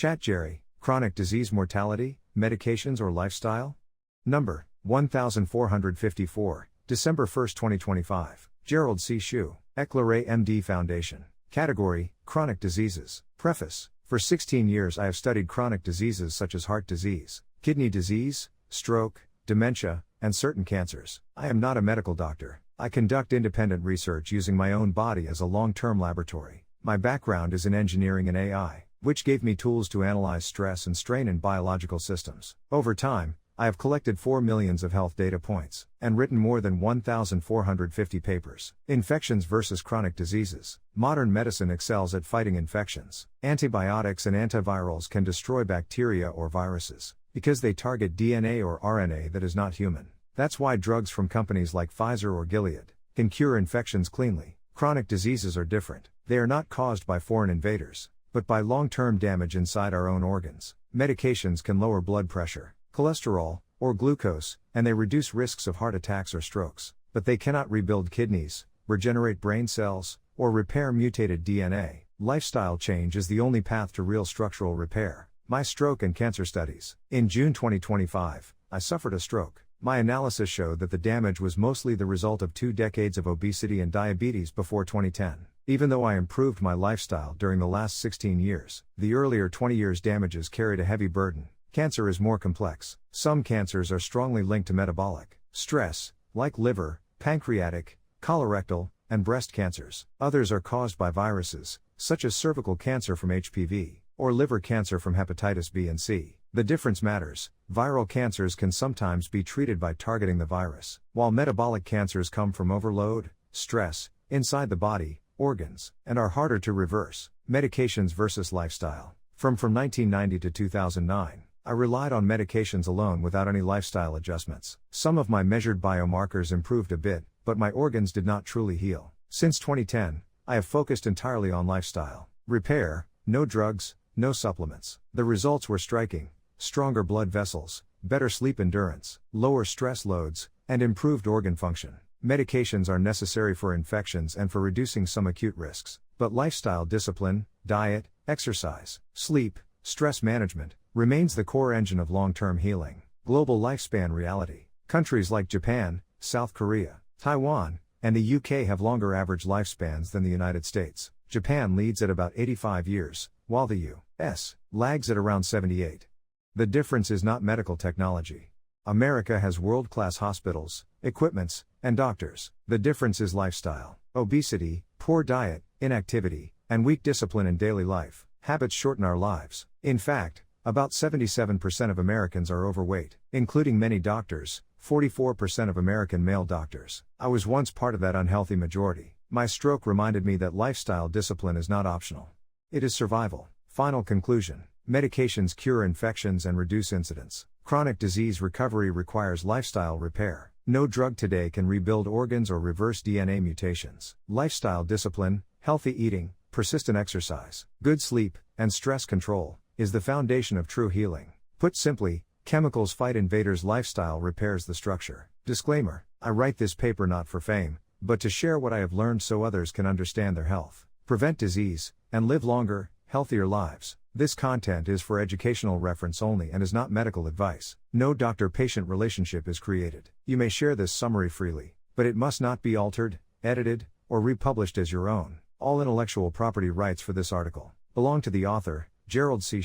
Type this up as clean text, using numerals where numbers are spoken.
ChatGerry, Chronic Disease Mortality, Medications or Lifestyle? Number 1454, December 1, 2025. Gerald C. EclaireMD Foundation. Category, Chronic Diseases. Preface. For 16 years I have studied chronic diseases such as heart disease, kidney disease, stroke, dementia, and certain cancers. I am not a medical doctor. I conduct independent research using my own body as a long-term laboratory. My background is in engineering and AI, which gave me tools to analyze stress and strain in biological systems. Over time, I have collected 4 million of health data points, and written more than 1,450 papers. Infections versus chronic diseases. Modern medicine excels at fighting infections. Antibiotics and antivirals can destroy bacteria or viruses, because they target DNA or RNA that is not human. That's why drugs from companies like Pfizer or Gilead can cure infections cleanly. Chronic diseases are different. They are not caused by foreign invaders, but by long-term damage inside our own organs. Medications can lower blood pressure, cholesterol, or glucose, and they reduce risks of heart attacks or strokes, but they cannot rebuild kidneys, regenerate brain cells, or repair mutated DNA. Lifestyle change is the only path to real structural repair. My stroke and cancer studies. In June 2025, I suffered a stroke. My analysis showed that the damage was mostly the result of 2 decades of obesity and diabetes before 2010. Even though I improved my lifestyle during the last 16 years, the earlier 20 years' damages carried a heavy burden. Cancer is more complex. Some cancers are strongly linked to metabolic stress, like liver, pancreatic, colorectal, and breast cancers. Others are caused by viruses, such as cervical cancer from HPV, or liver cancer from hepatitis B and C. The difference matters. Viral cancers can sometimes be treated by targeting the virus, while metabolic cancers come from overload, stress, inside the body, organs, and are harder to reverse. Medications versus lifestyle. From 1990 to 2009, I relied on medications alone without any lifestyle adjustments. Some of my measured biomarkers improved a bit, but my organs did not truly heal. Since 2010, I have focused entirely on lifestyle repair, no drugs, no supplements. The results were striking: stronger blood vessels, better sleep endurance, lower stress loads, and improved organ function. Medications are necessary for infections and for reducing some acute risks, but lifestyle discipline, diet, exercise, sleep, stress management, remains the core engine of long-term healing. Global lifespan reality. Countries like Japan, South Korea, Taiwan, and the UK have longer average lifespans than the United States. Japan leads at about 85 years, while the US lags at around 78. The difference is not medical technology. America has world-class hospitals, equipments, and doctors. The difference is lifestyle. Obesity, poor diet, inactivity, and weak discipline in daily life. Habits shorten our lives. In fact, about 77% of Americans are overweight, including many doctors, 44% of American male doctors. I was once part of that unhealthy majority. My stroke reminded me that lifestyle discipline is not optional. It is survival. Final conclusion. Medications cure infections and reduce incidence. Chronic disease recovery requires lifestyle repair. No drug today can rebuild organs or reverse DNA mutations. Lifestyle discipline, healthy eating, persistent exercise, good sleep, and stress control is the foundation of true healing. Put simply, chemicals fight invaders, lifestyle repairs the structure. Disclaimer: I write this paper not for fame, but to share what I have learned so others can understand their health, prevent disease, and live longer, healthier lives. This content is for educational reference only and is not medical advice. No doctor-patient relationship is created. You may share this summary freely, but it must not be altered, edited, or republished as your own. All intellectual property rights for this article belong to the author, Gerald C.